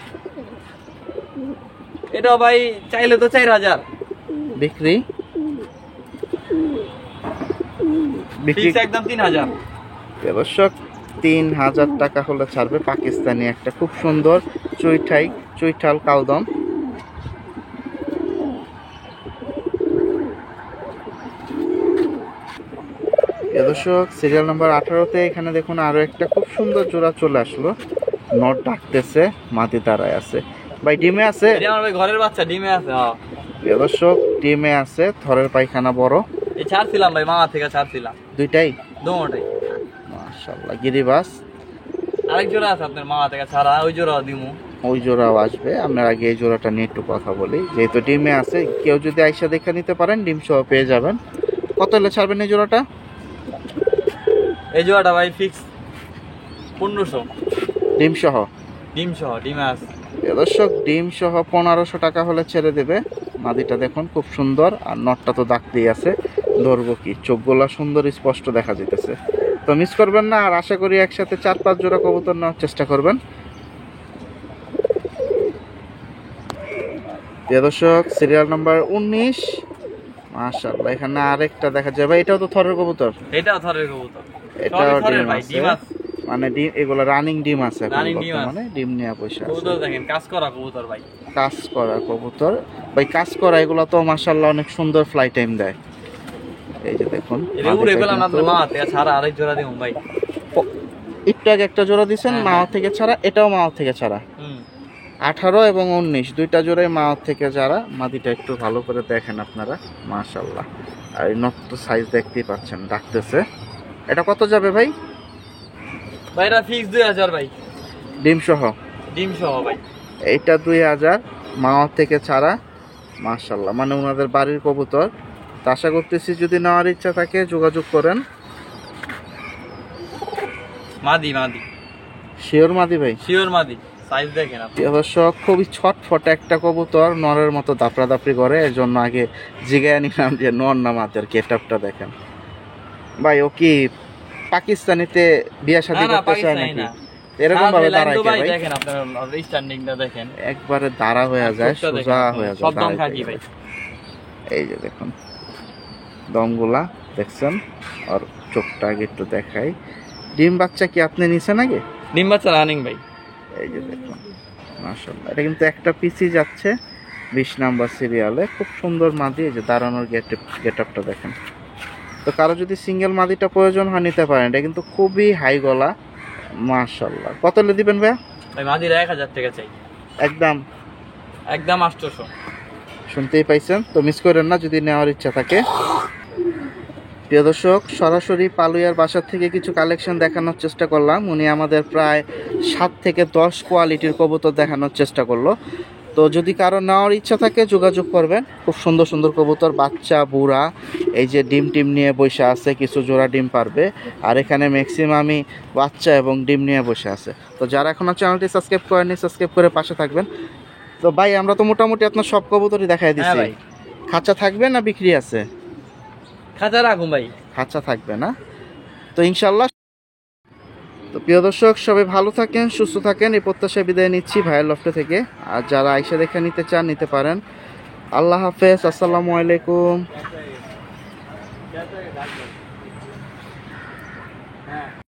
এটা ভাই চাইলে তো 4000, বিক্রি ফিক্স একদম 3000। দর্শক 3000 টাকা হলে ছাড়বে। পাকিস্তানি একটা খুব সুন্দর চুইঠাল কালদম। দর্শক সিরিয়াল নাম্বার 18-তে এখানে দেখুন আরো একটা খুব সুন্দর জোড়া চলে আসলো। নট ডাকতেছে, মাটি দাঁড়ায় আছে। ভাই ডিমে আছে? এটা আমার ভাই ঘরের বাচ্চা, ডিমে আছে। হ্যাঁ দর্শক ডিমে আছে, থরের পায়খানা বড়। এই ছাড়ছিলাম ভাই, মামা থেকে ছাড়ছিলাম দুইটাই দুটোটাই। মাশাআল্লাহ, গিরিবাস। আরেক জোড়া আছে আপনার মামা থেকে ছাড়া, ওই জোড়াও দিমু। ওই জোড়াও আসবে। আমরা আগে এই জোড়াটা নিয়ে একটু কথা বলি। যেহেতু ডিমে আছে, কেউ যদি আইসা দেখে নিতে পারেন ডিম সহ পেয়ে যাবেন। কত হলে ছাড়বেন এই জোড়াটা? এই জোড়াটা ভাই ফিক্স 1500, ডিম সহ। ডিমে আছে। দর্শক ডিম সহ 1500 টাকা হলে ছেড়ে দেবে। মাদিটা দেখুন খুব সুন্দর, আর নটটা তো দাগতেই আছে। ধরবো কি, চোখগুলা সুন্দর স্পষ্ট দেখা যেতেছে। তো মিস করবেন না। আর আশা করি একসাথে 4-5 জোড়া কবুতর নেওয়ার চেষ্টা করবেন। দর্শক সিরিয়াল নাম্বার 19। মাশাআল্লাহ, এখানে আরেকটা দেখা যায় ভাই। এটাও তো থরের কবুতর? এটাও থরের কবুতর। এটাও থরের ডিম ভাই, আছে। ডিম আছে। মানে ডিম, এগুলো রানিং ডিম আছে এখন Running ডিম বর্তমানে। ডিম নেওয়া পয়সা আছে। কবুতর দেখেন, কাজ করা কবুতর ভাই। কাজ করা কবুতর ভাই, কাজ করা এগুলো তো মাশাআল্লাহ অনেক সুন্দর ফ্লাই টাইম দেয়। এই যে দেখুন এটা উড়ে গেলাম আপনার মামা থেকে ছাড়া, আরেক জোড়া দিমু ভাই। একটু আগে একটা জোড়া দিচ্ছেন হ্যাঁ, মাওয়া থেকে ছাড়া, এটাও মাওয়া থেকে ছাড়া। হুম 18 এবং 19 দুইটা জোড়াই মাওয়া থেকে যারা। মাদিটা একটু ভালো করে দেখেন আপনারা, মাশাল্লাহ। আর এই নট তো সাইজ দেখতেই পাচ্ছেন, ডাকতেছে। এটা কত যাবে ভাই? ভাই এটা ফিক্স 2000 ভাই, ডিম সহ? ডিম সহ ভাই। এইটা 2000 মাওয়া থেকে ছাড়া, মাশাল্লাহ। মানে ওনাদের বাড়ির কবুতর। তো আশা করতেছি যদি নেওয়ার ইচ্ছা থাকে যোগাযোগ করেন। মাদি মাদি শিওর মাদি ভাই? শিওর মাদি, সাইজ দেখেন আপনি। অবশ্য খুবই ছটফটে একটা কবুতর, নরের মতো দাপড়া দাপড়ি করে, এর জন্য আগে জিগায় নিলাম যে নর না মাদের গেটআপটা দেখেন। ভাই ও কি পাকিস্তানিতে বিয়া শাদী না না করতে চায় পাকিস্তানি নাকি? না, এরকম ভাবে দাঁড়ায় কে ভাই ভাই? দেখেন আপনার স্ট্যান্ডিংটা দেখেন, একবারে দাঁড়া হয়ে যায়, চোখটা দেখেন সোজা আপনি, হয়ে যায়, সব দম দাঁড়াইতে খাকি গেলে। ভাই। এই যে দেখুন দমগুলা দেখছেন, আর চোখটা আগে একটু দেখাই। ডিম বাচ্চা কি আপনি নিছেন আগে? ডিম বাচ্চা রানিং ভাই। এই যে দেখুন মাশাআল্লাহ, এটা কিন্তু একটা পিসি যাচ্ছে 20 নাম্বার সিরিয়ালে। খুব সুন্দর মাদি, এই যে দাঁড়ানোর গেটআপটা দেখেন। তো কারো যদি সিঙ্গেল মাদিটা প্রয়োজন হয় নিতে পারেন, এটা কিন্তু খুবই হাই গলা, মাশাআল্লাহ। কত হলে দিবেন ভাইয়া? ভাই মাদির 1000 টাকা চাই, একদম একদম 800। শুনতেই পাইছেন, তো মিস করেন না যদি নেওয়ার ইচ্ছা থাকে। প্রিয় দর্শক, সরাসরি পালুইয়ার বাসার থেকে কিছু কালেকশন দেখানোর চেষ্টা করলাম। উনি আমাদের প্রায় 7 থেকে 10 কোয়ালিটির কবুতর দেখানোর চেষ্টা করলো। তো যদি কারো নেওয়ার ইচ্ছা থাকে যোগাযোগ করবেন। খুব সুন্দর সুন্দর কবুতর, বাচ্চা বুড়া, এই যে ডিম টিম নিয়ে বসে আছে, কিছু জোড়া ডিম পারবে। আর এখানে ম্যাক্সিমামই বাচ্চা এবং ডিম নিয়ে বসে আছে। তো যারা এখনও চ্যানেলটি সাবস্ক্রাইব করেনি, সাবস্ক্রাইব করে পাশে থাকবেন। তো ভাই আমরা তো মোটামুটি আপনার সব কবুতরই দেখাই হ্যাঁ দিচ্ছি। ভাই, খাঁচা থাকবে না বিক্রি আছে? খাঁচা রাখুন ভাই। খাঁচা থাকবে না তো ইনশাল্লাহ। তো প্রিয় দর্শক সবাই ভালো থাকেন, সুস্থ থাকেন, এই প্রত্যাশায় বিদায় নিচ্ছি ভাইয়ের লফটে থেকে। আর যারা আইসা দেখে নিতে চান নিতে পারেন। আল্লাহ হাফেজ, আসসালামু আলাইকুম।